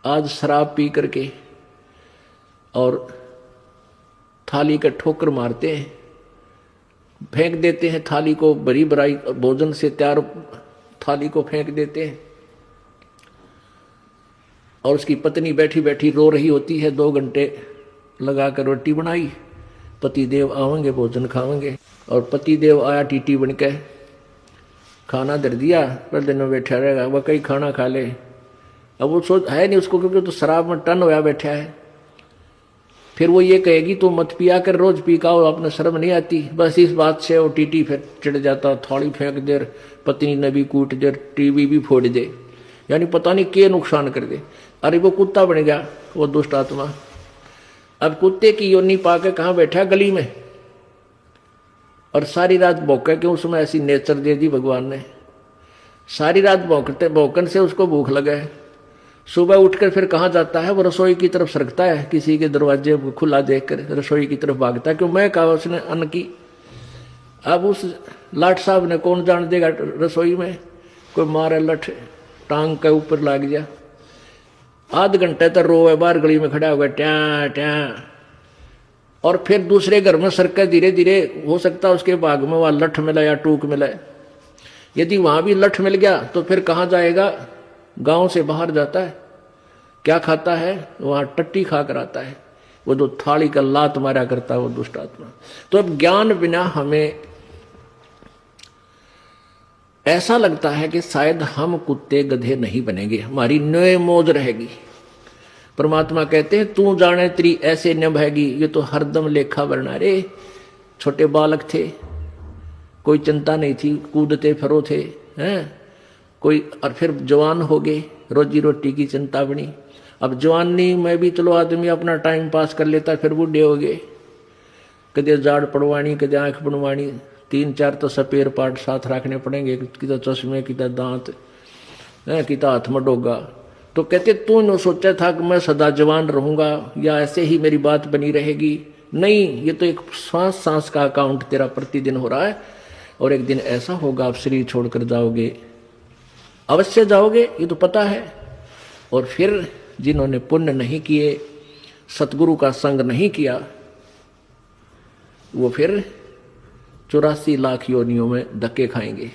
आज शराब पी करके और थाली का ठोकर मारते हैं, फेंक देते हैं थाली को, बड़ी बड़ाई भोजन से तैयार थाली को फेंक देते हैं। और उसकी पत्नी बैठी बैठी रो रही होती है, 2 घंटे लगाकर रोटी बनाई, पति देव आवेंगे भोजन खावेंगे, और पति देव आया टीटी बन के, खाना धर दिया, पर दिन में बैठा रहेगा, वह कहीं खाना खा ले। अब वो सोच है नहीं उसको, क्योंकि तो शराब में टन होया बैठा है। फिर वो ये कहेगी तो मत पिया कर, रोज पी का, आपने शर्म नहीं आती। बस इस बात से वो टीटी फिर चिढ़ जाता, थाली फेंक दे, पत्नी ने भी कूट दे, टीवी भी फोड़ दे, यानी पता नहीं क्या नुकसान कर दे। अरे वो कुत्ता बन गया वो दुष्ट आत्मा। अब कुत्ते की योनि पाके कहाँ बैठा गली में, और सारी रात भौंके, क्यों उसमें ऐसी नेचर दे दी भगवान ने। सारी रात भौंकते भौंकन से उसको भूख लगा है। सुबह उठकर फिर कहाँ जाता है, वो रसोई की तरफ सरकता है, किसी के दरवाजे को खुला देखकर रसोई की तरफ भागता है, क्यों मैं कहा उसने अन्न की। अब उस लाट साहब ने कौन जान देगा रसोई में, कोई मारे लठ टांग के ऊपर लाग गया। आध घंटे तक रोए, बाहर गली में खड़ा हुआ ट्या ट्या, और फिर दूसरे घर में सरका धीरे धीरे, हो सकता है उसके बाग में वहां लठ मिला या टूक मिला। यदि वहां भी लठ मिल गया तो फिर कहाँ जाएगा, गांव से बाहर जाता है, क्या खाता है, वहां टट्टी खा कर आता है, वो जो थाली का लात मारा करता है वो दुष्ट आत्मा। तो अब ज्ञान बिना हमें ऐसा लगता है कि शायद हम कुत्ते गधे नहीं बनेंगे, हमारी नए मौज रहेगी। परमात्मा कहते हैं तू जाने तेरी ऐसे निभाएगी, ये तो हरदम लेखा वरना। रे छोटे बालक थे, कोई चिंता नहीं थी, कूदते फिरो थे, हैं कोई, और फिर जवान हो गए, रोजी रोटी की चिंता बनी। अब जवानी में भी चलो आदमी अपना टाइम पास कर लेता, फिर बूढ़े हो गए, कदे जाड़ पड़वानी, कदे आंख बनवानी, 3-4 तो सपेर पार्ट साथ रखने पड़ेंगे, किता चश्मे, किता दांत, किता हाथ में डोगा। तो कहते तू न सोचा था कि मैं सदा जवान रहूंगा या ऐसे ही मेरी बात बनी रहेगी। नहीं, ये तो एक सांस सांस का अकाउंट तेरा प्रतिदिन हो रहा है, और एक दिन ऐसा होगा आप शरीर छोड़कर जाओगे, अवश्य जाओगे, ये तो पता है। और फिर जिन्होंने पुण्य नहीं किए, सतगुरु का संग नहीं किया, वो फिर 84 लाख योनियों में धक्के खाएंगे।